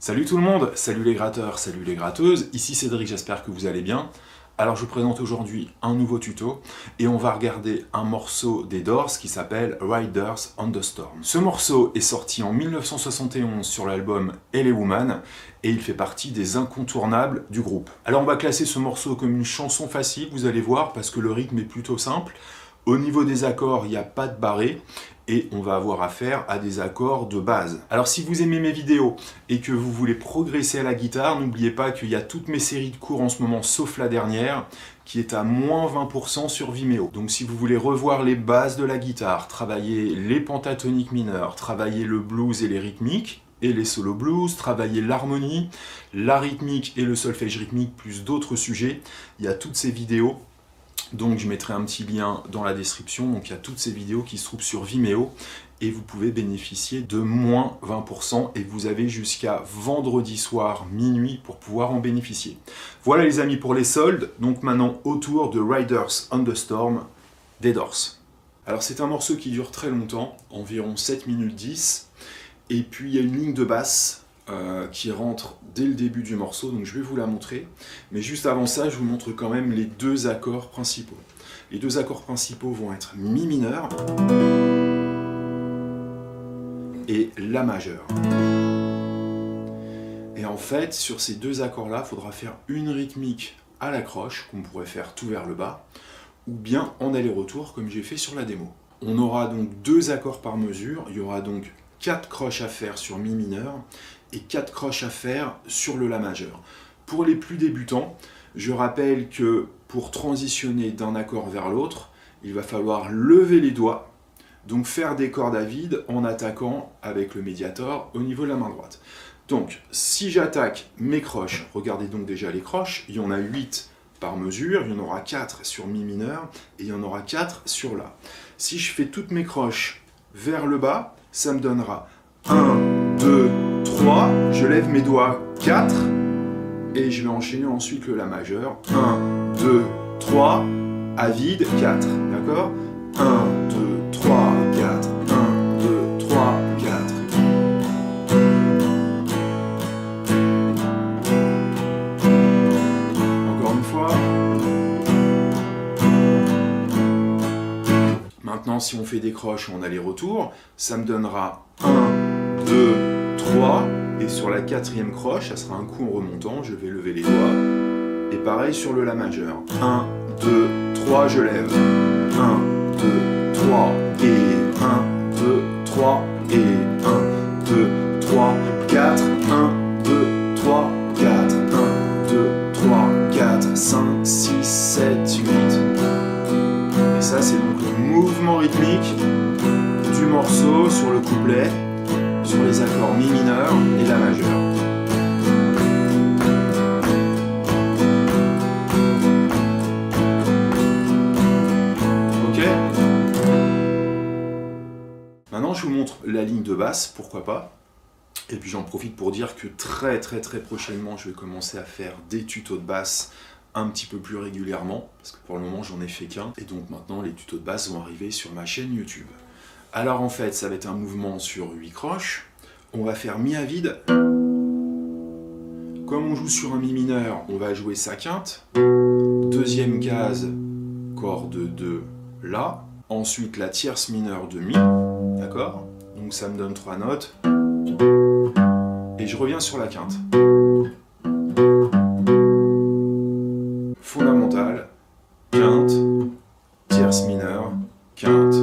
Salut tout le monde, salut les gratteurs, salut les gratteuses, ici Cédric, j'espère que vous allez bien. Alors je vous présente aujourd'hui un nouveau tuto et on va regarder un morceau des Doors qui s'appelle Riders on the Storm. Ce morceau est sorti en 1971 sur l'album L.A. Woman et il fait partie des incontournables du groupe. Alors on va classer ce morceau comme une chanson facile, vous allez voir, parce que le rythme est plutôt simple. Au niveau des accords, il n'y a pas de barré et on va avoir affaire à des accords de base. Alors si vous aimez mes vidéos et que vous voulez progresser à la guitare, n'oubliez pas qu'il y a toutes mes séries de cours en ce moment, sauf la dernière, qui est à moins 20% sur Vimeo. Donc si vous voulez revoir les bases de la guitare, travailler les pentatoniques mineurs, travailler le blues et les rythmiques, et les solo blues, travailler l'harmonie, la rythmique et le solfège rythmique, plus d'autres sujets, il y a toutes ces vidéos. Donc je mettrai un petit lien dans la description, donc il y a toutes ces vidéos qui se trouvent sur Vimeo et vous pouvez bénéficier de moins 20% et vous avez jusqu'à vendredi soir minuit pour pouvoir en bénéficier. Voilà les amis pour les soldes, donc maintenant autour de Riders on the Storm des Doors. Alors c'est un morceau qui dure très longtemps, environ 7 minutes 10, et puis il y a une ligne de basse qui rentre dès le début du morceau, donc je vais vous la montrer. Mais juste avant ça, je vous montre quand même les deux accords principaux. Les deux accords principaux vont être Mi mineur et La majeur. Et en fait, sur ces deux accords-là, il faudra faire une rythmique à la croche, qu'on pourrait faire tout vers le bas, ou bien en aller-retour, comme j'ai fait sur la démo. On aura donc deux accords par mesure, il y aura donc 4 croches à faire sur Mi mineur et 4 croches à faire sur le La majeur. Pour les plus débutants, je rappelle que pour transitionner d'un accord vers l'autre, il va falloir lever les doigts, donc faire des cordes à vide en attaquant avec le médiator au niveau de la main droite. Donc, si j'attaque mes croches, regardez donc déjà les croches, il y en a 8 par mesure, il y en aura 4 sur Mi mineur et il y en aura 4 sur La. Si je fais toutes mes croches vers le bas, ça me donnera 1, 2, 3, je lève mes doigts 4, et je vais enchaîner ensuite le La majeur. 1, 2, 3, à vide 4, d'accord ? 1, 2, 3, 4, 1, 2, 3, 4. Encore une fois. Maintenant, si on fait des croches en aller-retour, ça me donnera 1, 2, 3, et sur la quatrième croche, ça sera un coup en remontant, je vais lever les doigts, et pareil sur le La majeur. 1, 2, 3, je lève. 1, 2, 3, et 1, 2, 3, et 1, 2, 3, 4, 1, 2, 3, 4, 1, 2, 3, 4, 5, 6, 7, 8. Et ça, c'est donc le mouvement rythmique du morceau sur le couplet, sur les accords Mi mineur et La majeur. Ok ? Maintenant, je vous montre la ligne de basse, pourquoi pas. Et puis j'en profite pour dire que très prochainement, je vais commencer à faire des tutos de basse un petit peu plus régulièrement, parce que pour le moment, j'en ai fait qu'un. Et donc maintenant, les tutos de basse vont arriver sur ma chaîne YouTube. Alors en fait, ça va être un mouvement sur 8 croches. On va faire Mi à vide. Comme on joue sur un Mi mineur, on va jouer sa quinte. Deuxième case, corde de La. Ensuite, la tierce mineure de Mi. D'accord ? Donc ça me donne 3 notes. Et je reviens sur la quinte. Fondamentale, quinte, tierce mineure, quinte.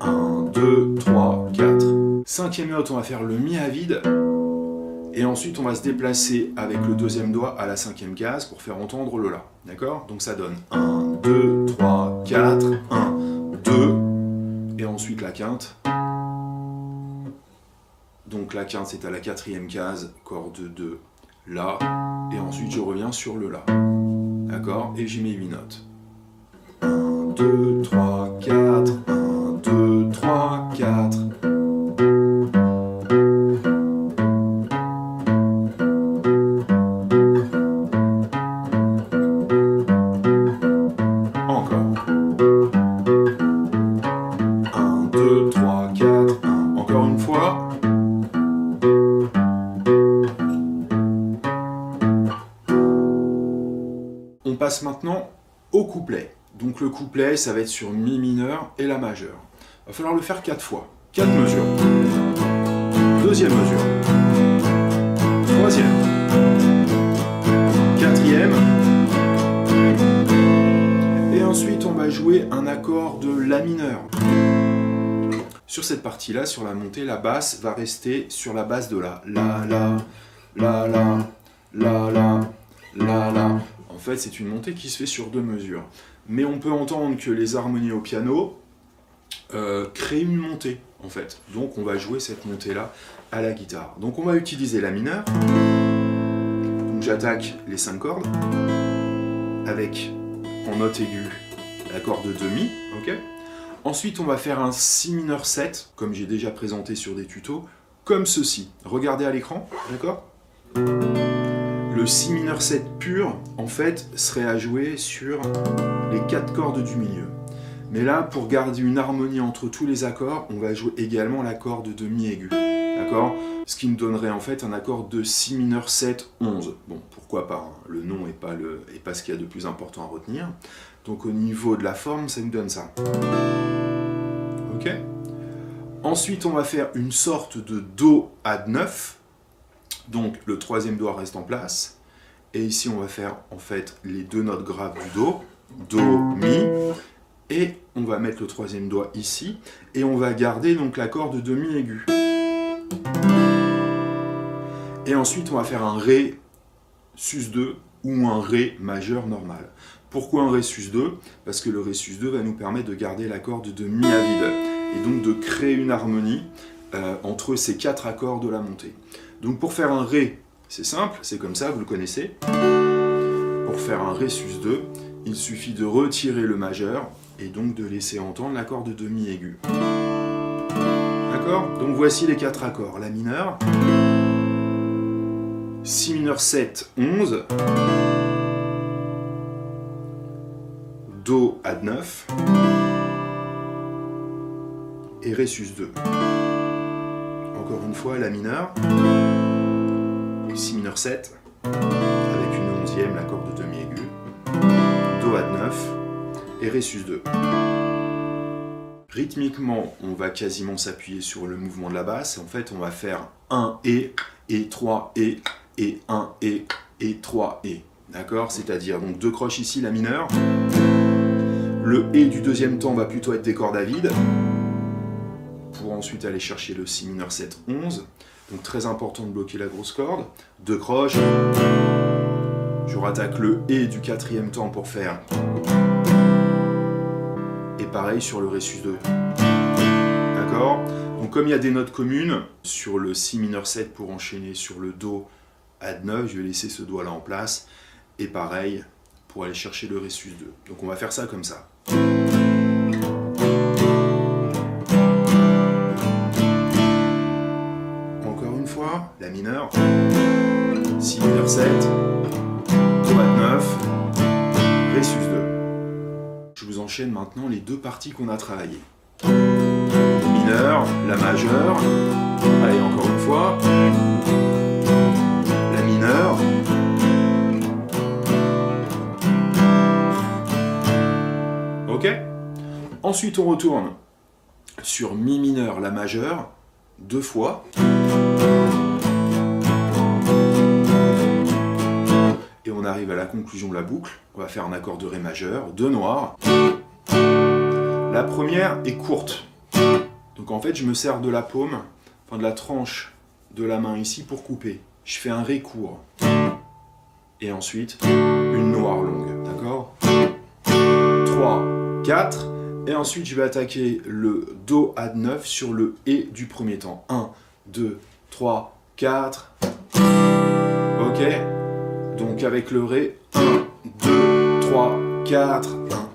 1, 2, 3, 4. Cinquième note, on va faire le Mi à vide. Et ensuite, on va se déplacer avec le deuxième doigt à la 5e case pour faire entendre le La. D'accord? Donc ça donne 1, 2, 3, 4, 1, 2, et ensuite la quinte. Donc la quinte, c'est à la 4e case, corde 2, La, et ensuite je reviens sur le La. D'accord? Et j'y mets 8 notes. 1, 2, 3, 4, 1, 2, 3, 4. On passe maintenant au couplet. Donc le couplet, ça va être sur Mi mineur et La majeure. Il va falloir le faire 4 fois. 4 mesures. Deuxième mesure. Troisième. Quatrième. Et ensuite, on va jouer un accord de La mineur. Sur cette partie-là, sur la montée, la basse va rester sur la base de La. La, la, la, la, la, la, la, la. En fait, c'est une montée qui se fait sur 2 mesures. Mais on peut entendre que les harmonies au piano créent une montée, en fait. Donc, on va jouer cette montée-là à la guitare. Donc, on va utiliser La mineur. Donc, j'attaque les 5 cordes avec, en note aiguë, l'accord de demi. Ok. Ensuite, on va faire un Si mineur 7, comme j'ai déjà présenté sur des tutos, comme ceci. Regardez à l'écran, d'accord ? Le Si mineur 7 pur, en fait, serait à jouer sur les 4 cordes du milieu. Mais là, pour garder une harmonie entre tous les accords, on va jouer également l'accord de demi aigu. D'accord ? Ce qui nous donnerait en fait un accord de Si mineur 7, 11. Bon, pourquoi pas, hein. Le nom n'est pas ce qu'il y a de plus important à retenir. Donc au niveau de la forme, ça nous donne ça. Ok ? Ensuite, on va faire une sorte de Do add 9. Donc le troisième doigt reste en place. Et ici, on va faire en fait les 2 notes graves du Do. Do, Mi. Et on va mettre le troisième doigt ici. Et on va garder donc l'accord de demi aigu. Et ensuite, on va faire un Ré sus2 ou un Ré majeur normal. Pourquoi un Ré sus2 ? Parce que le Ré sus2 va nous permettre de garder l'accord de Mi à vide. Et donc de créer une harmonie entre ces 4 accords de la montée. Donc pour faire un Ré, c'est simple, c'est comme ça, vous le connaissez. Pour faire un Ré sus2, il suffit de retirer le majeur et donc de laisser entendre l'accord de demi aigu. D'accord ? Donc voici les 4 accords. La mineur, Si mineur 7, 11, Do add 9 et Ré sus2. Encore une fois, La mineur, Si mineur 7, avec une 11e, l'accord de demi aigu, Do add 9 et Ré sus2. Rythmiquement, on va quasiment s'appuyer sur le mouvement de la basse. En fait, on va faire 1 et 3 et 1 et 3 et. D'accord ? C'est-à-dire donc 2 croches ici, La mineur. Le et du deuxième temps va plutôt être des cordes à vide. Pour ensuite aller chercher le Si mineur 7, 11. Donc très important de bloquer la grosse corde. 2 croches. Je rattaque le et du quatrième temps pour faire. Et pareil sur le Ré sus2. D'accord ? Donc comme il y a des notes communes, sur le Si mineur 7 pour enchaîner sur le Do add 9, je vais laisser ce doigt là en place. Et pareil pour aller chercher le Ré sus2. Donc on va faire ça comme ça. Encore une fois, La mineur, Si mineur 7, Do add 9, Ré sus2. Je vous enchaîne maintenant les 2 parties qu'on a travaillées. La mineur, La majeure, allez encore une fois, La mineur, ok ? Ensuite on retourne sur Mi mineur, La majeure, 2 fois. Et on arrive à la conclusion de la boucle. On va faire un accord de Ré majeur, 2 noirs. La première est courte. Donc en fait, je me sers de la paume, enfin de la tranche de la main ici pour couper. je fais un Ré court. Et ensuite, une noire longue, d'accord? 3, 4, et ensuite je vais attaquer le Do add 9 sur le Et du premier temps. 1, 2, 3, 4. Ok? Donc avec le Ré, 1, 2, 3, 4,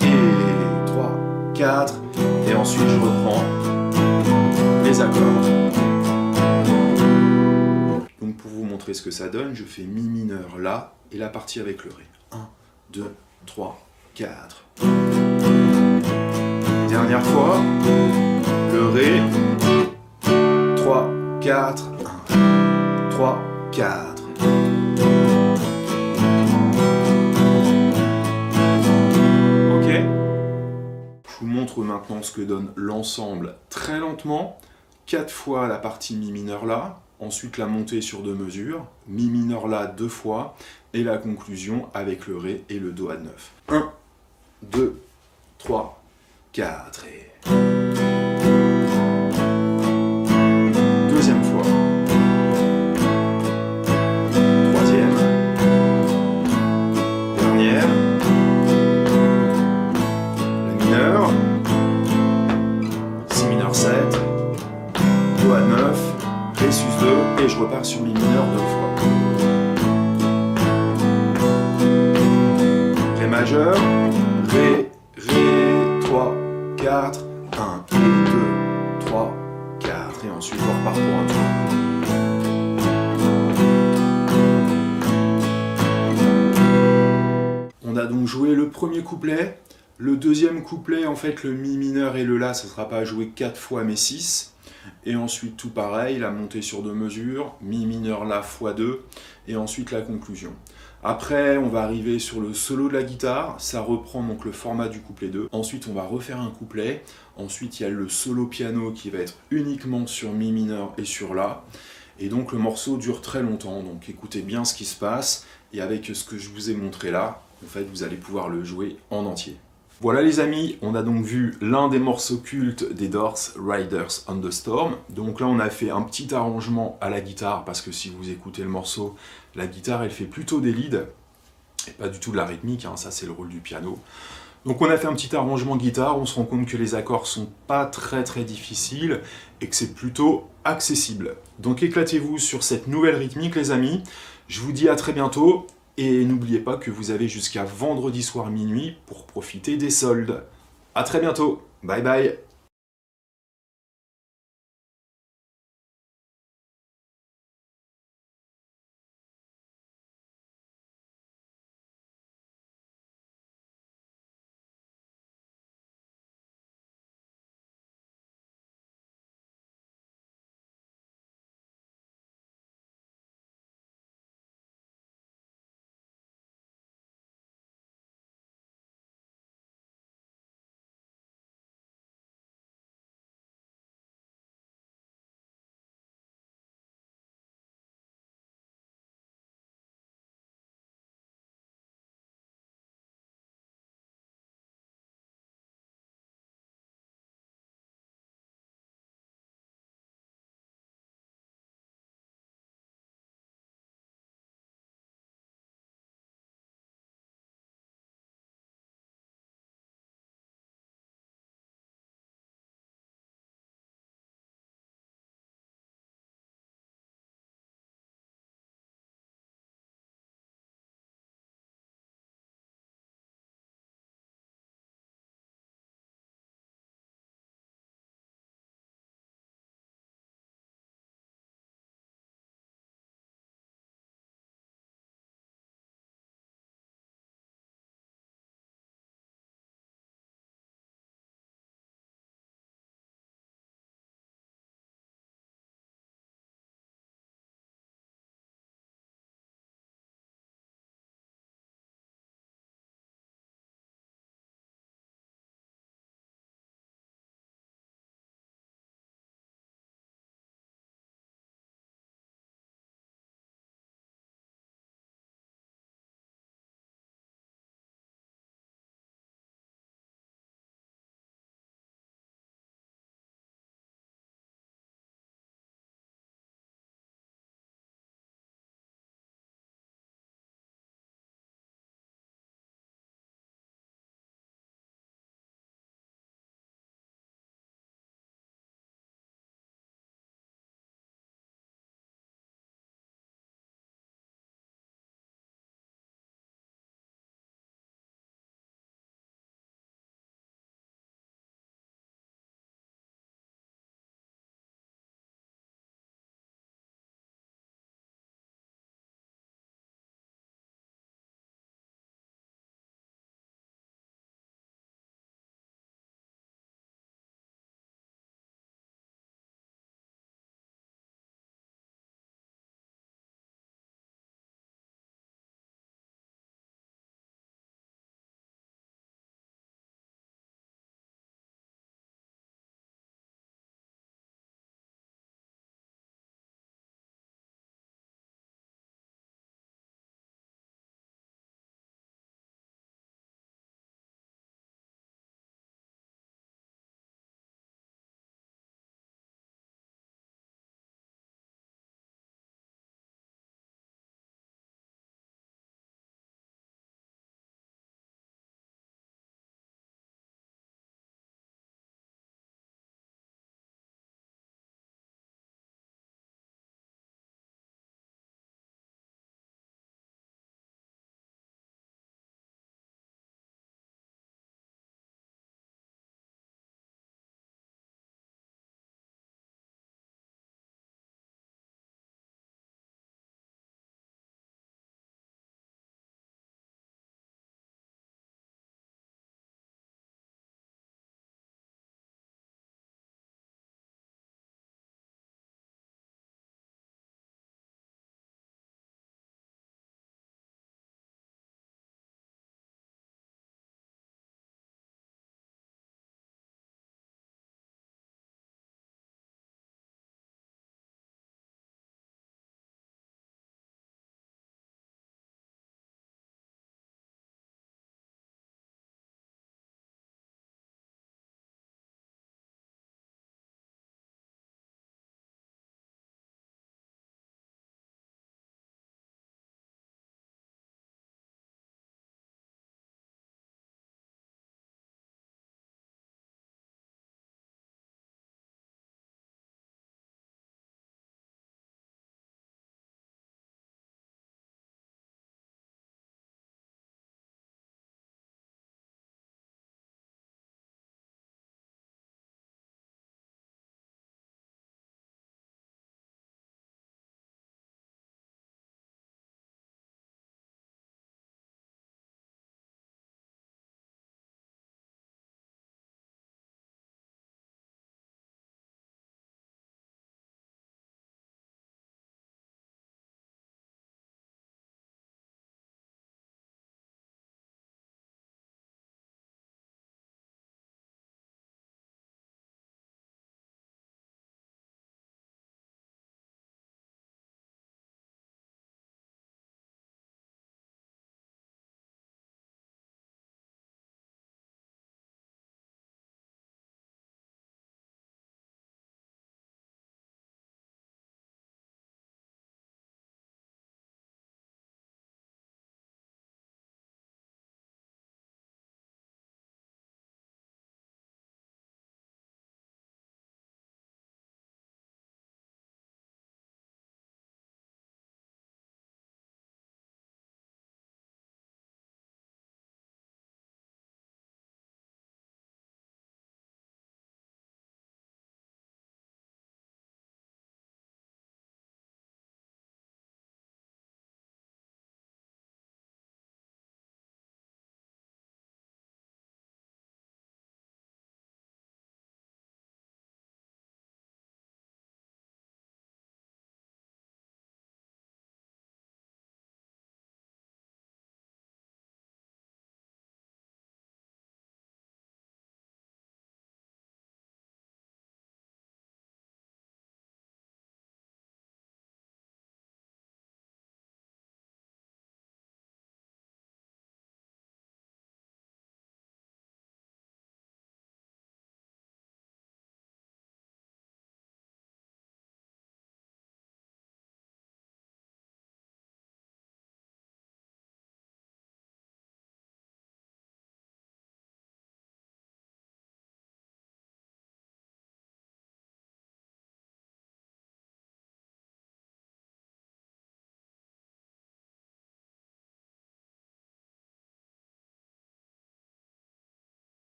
1, et 3, 4, et ensuite je reprends les accords. Donc pour vous montrer ce que ça donne, je fais Mi mineur là, et la partie avec le Ré. 1, 2, 3, 4. Dernière fois, le Ré, 3, 4, 1, 3, 4. Ok? Je vous montre maintenant ce que donne l'ensemble très lentement. 4 fois la partie Mi mineur là, ensuite la montée sur 2 mesures, Mi mineur là 2 fois, et la conclusion avec le Ré et le Do add 9. 1, 2, 3, 4 et... Deuxième fois. Troisième. Dernière. La mineure. Si mineur 7. Do add 9. Ré sus 2. Et je repars sur Mi mineur 2 fois. Ré majeur. Ré, Ré, 3, 4, 1, et 2, 3, 4, et ensuite on repart pour un tour. On a donc joué le premier couplet. Le deuxième couplet, en fait, le Mi mineur et le La, ça ne sera pas joué 4 fois mais 6. Et ensuite tout pareil, la montée sur 2 mesures, Mi mineur La fois 2, et ensuite la conclusion. Après, on va arriver sur le solo de la guitare, ça reprend donc le format du couplet 2. Ensuite, on va refaire un couplet. Ensuite, il y a le solo piano qui va être uniquement sur Mi mineur et sur La. Et donc, le morceau dure très longtemps. Donc, écoutez bien ce qui se passe. Et avec ce que je vous ai montré là, en fait, vous allez pouvoir le jouer en entier. Voilà les amis, on a donc vu l'un des morceaux cultes des Doors, Riders on the Storm. Donc là on a fait un petit arrangement à la guitare, parce que si vous écoutez le morceau, la guitare elle fait plutôt des leads, et pas du tout de la rythmique, hein, ça c'est le rôle du piano. Donc on a fait un petit arrangement guitare, on se rend compte que les accords sont pas très difficiles, et que c'est plutôt accessible. Donc éclatez-vous sur cette nouvelle rythmique les amis, je vous dis à très bientôt. Et n'oubliez pas que vous avez jusqu'à vendredi soir minuit pour profiter des soldes. A très bientôt, bye bye.